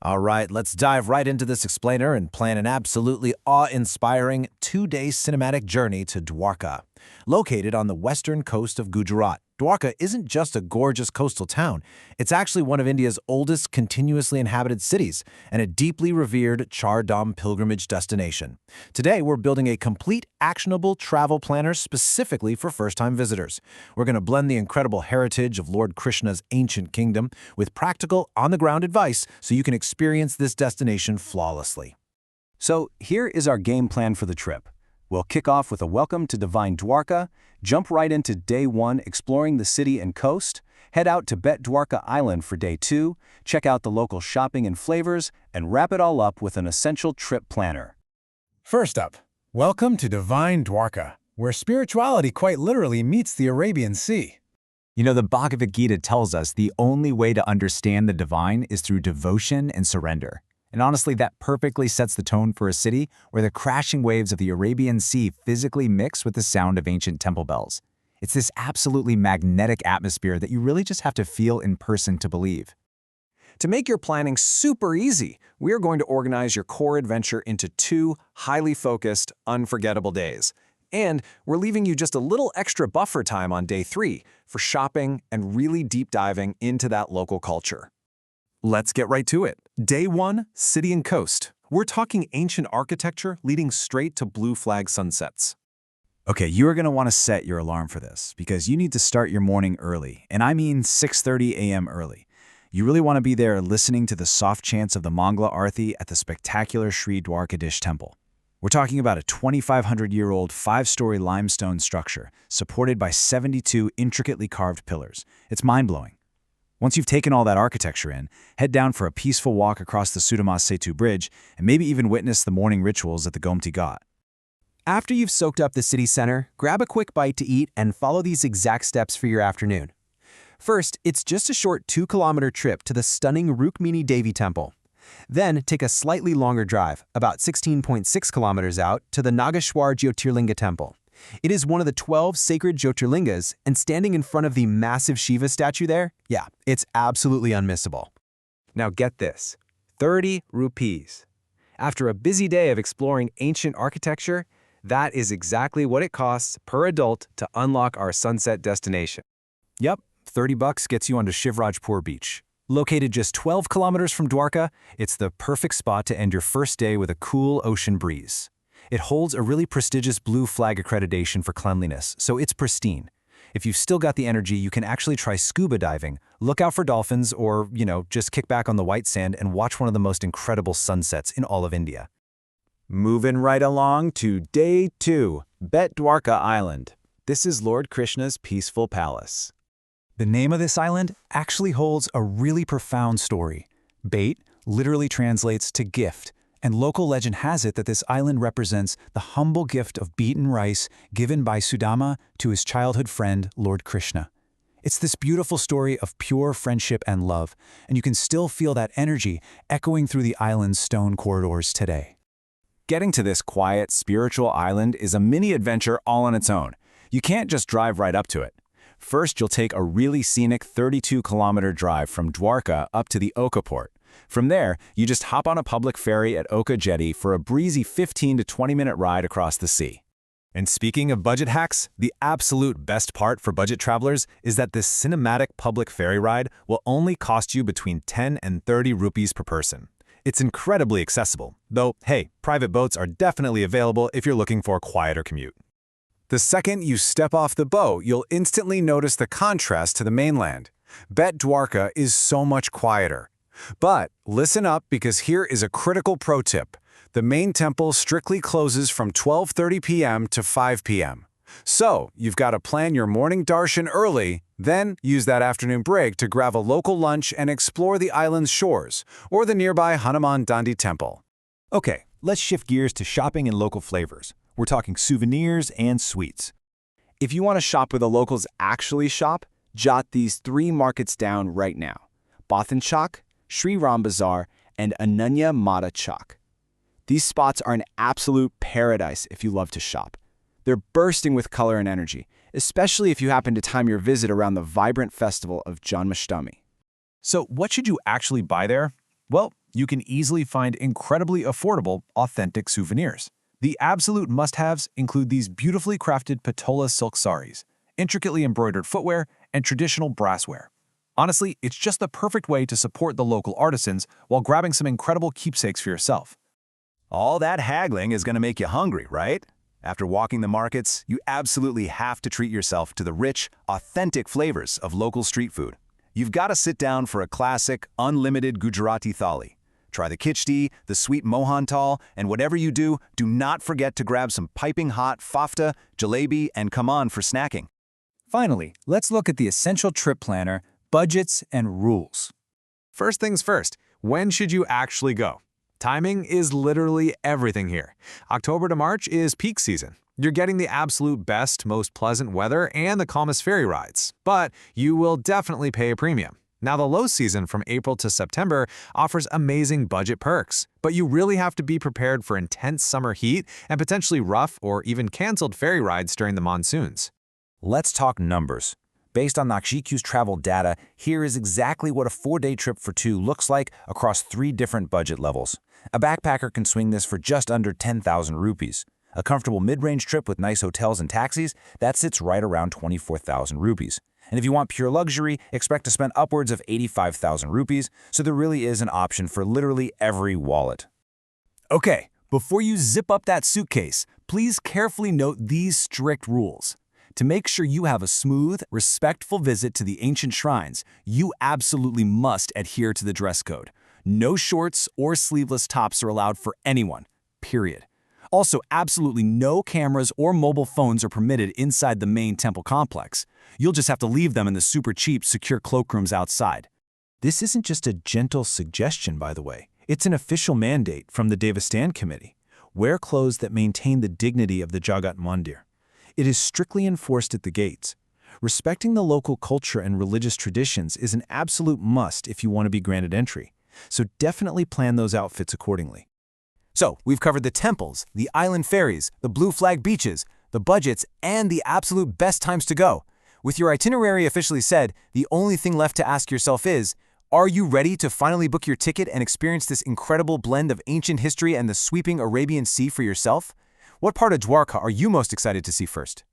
All right, let's dive right into this explainer and plan an absolutely awe-inspiring 2-day cinematic journey to Dwarka. Located on the western coast of Gujarat, Dwarka isn't just a gorgeous coastal town. It's actually one of India's oldest continuously inhabited cities and a deeply revered Char Dham pilgrimage destination. Today, we're building a complete, actionable travel planner specifically for first-time visitors. We're going to blend the incredible heritage of Lord Krishna's ancient kingdom with practical, on-the-ground advice so you can experience this destination flawlessly. So here is our game plan for the trip. We'll kick off with a welcome to divine Dwarka, jump right into day 1 exploring the city and coast, head out to Bet Dwarka Island for day 2, check out the local shopping and flavors, and wrap it all up with an essential trip planner. First up, welcome to divine Dwarka, where spirituality quite literally meets the Arabian Sea. You know, the Bhagavad Gita tells us the only way to understand the divine is through devotion and surrender. And honestly, that perfectly sets the tone for a city where the crashing waves of the Arabian Sea physically mix with the sound of ancient temple bells. It's this absolutely magnetic atmosphere that you really just have to feel in person to believe. To make your planning super easy, we are going to organize your core adventure into 2 highly focused, unforgettable days. And we're leaving you just a little extra buffer time on day 3 for shopping and really deep diving into that local culture. Let's get right to it. Day 1, City and Coast. We're talking ancient architecture leading straight to blue flag sunsets. Okay, you are going to want to set your alarm for this because you need to start your morning early, and I mean 6:30 a.m. early. You really want to be there listening to the soft chants of the Mangala Aarti at the spectacular Sri Dwarkadhish Temple. We're talking about a 2,500-year-old 5-story limestone structure supported by 72 intricately carved pillars. It's mind-blowing. Once you've taken all that architecture in, head down for a peaceful walk across the Sudama Setu bridge and maybe even witness the morning rituals at the Gomti Ghat. After you've soaked up the city center, grab a quick bite to eat and follow these exact steps for your afternoon. First, it's just a short 2-kilometer trip to the stunning Rukmini Devi Temple. Then, take a slightly longer drive, about 16.6 kilometers out, to the Nageshwar Jyotirlinga Temple. It is one of the 12 sacred Jyotirlingas, and standing in front of the massive Shiva statue there, yeah, it's absolutely unmissable. Now get this, 30 rupees. After a busy day of exploring ancient architecture, that is exactly what it costs per adult to unlock our sunset destination. Yep, $30 gets you onto Shivrajpur Beach. Located just 12 kilometers from Dwarka, it's the perfect spot to end your first day with a cool ocean breeze. It holds a really prestigious blue flag accreditation for cleanliness, so it's pristine. If you've still got the energy, you can actually try scuba diving, look out for dolphins, or, just kick back on the white sand and watch one of the most incredible sunsets in all of India. Moving right along to day 2, Bet Dwarka Island. This is Lord Krishna's peaceful palace. The name of this island actually holds a really profound story. Bet literally translates to gift, and local legend has it that this island represents the humble gift of beaten rice given by Sudama to his childhood friend, Lord Krishna. It's this beautiful story of pure friendship and love, and you can still feel that energy echoing through the island's stone corridors today. Getting to this quiet, spiritual island is a mini adventure all on its own. You can't just drive right up to it. First, you'll take a really scenic 32-kilometer drive from Dwarka up to the Oka port. From there, you just hop on a public ferry at Oka Jetty for a breezy 15 to 20-minute ride across the sea. And speaking of budget hacks, the absolute best part for budget travelers is that this cinematic public ferry ride will only cost you between 10 and 30 rupees per person. It's incredibly accessible, though, hey, private boats are definitely available if you're looking for a quieter commute. The second you step off the boat, you'll instantly notice the contrast to the mainland. Bet Dwarka is so much quieter. But listen up, because here is a critical pro tip. The main temple strictly closes from 12:30 p.m. to 5 p.m. So you've got to plan your morning darshan early, then use that afternoon break to grab a local lunch and explore the island's shores, or the nearby Hanuman Dandi Temple. Okay, let's shift gears to shopping and local flavors. We're talking souvenirs and sweets. If you want to shop where the locals actually shop, jot these 3 markets down right now: Bathan Chowk, Sri Ram Bazaar, and Ananya Mata Chowk. These spots are an absolute paradise if you love to shop. They're bursting with color and energy, especially if you happen to time your visit around the vibrant festival of Janmashtami. So what should you actually buy there? Well, You can easily find incredibly affordable, authentic souvenirs. The absolute must-haves include these beautifully crafted patola silk saris, intricately embroidered footwear, and traditional brassware. Honestly, it's just the perfect way to support the local artisans while grabbing some incredible keepsakes for yourself. All that haggling is going to make you hungry, right? After walking the markets, you absolutely have to treat yourself to the rich, authentic flavors of local street food. You've got to sit down for a classic, unlimited Gujarati thali. Try the khichdi, the sweet mohan tal, and whatever you do, do not forget to grab some piping hot fafta, jalebi, and come on for snacking. Finally, let's look at the essential trip planner, budgets, and rules. First things first, when should you actually go? Timing is literally everything here. October to March is peak season. You're getting the absolute best, most pleasant weather and the calmest ferry rides, but you will definitely pay a premium. Now, the low season from April to September offers amazing budget perks, but you really have to be prepared for intense summer heat and potentially rough or even canceled ferry rides during the monsoons. Let's talk numbers. Based on Nakshiq's travel data, here is exactly what a 4-day trip for two looks like across 3 different budget levels. A backpacker can swing this for just under 10,000 rupees. A comfortable mid-range trip with nice hotels and taxis, that sits right around 24,000 rupees. And if you want pure luxury, expect to spend upwards of 85,000 rupees, so there really is an option for literally every wallet. Okay, before you zip up that suitcase, please carefully note these strict rules. To make sure you have a smooth, respectful visit to the ancient shrines, you absolutely must adhere to the dress code. No shorts or sleeveless tops are allowed for anyone, period. Also, absolutely no cameras or mobile phones are permitted inside the main temple complex. You'll just have to leave them in the super cheap, secure cloakrooms outside. This isn't just a gentle suggestion, by the way. It's an official mandate from the Devasthan Committee. Wear clothes that maintain the dignity of the Jagat Mandir. It is strictly enforced at the gates. Respecting the local culture and religious traditions is an absolute must if you want to be granted entry. So definitely plan those outfits accordingly. So, we've covered the temples, the island ferries, the blue flag beaches, the budgets, and the absolute best times to go. With your itinerary officially said, the only thing left to ask yourself is, are you ready to finally book your ticket and experience this incredible blend of ancient history and the sweeping Arabian Sea for yourself? What part of Dwarka are you most excited to see first?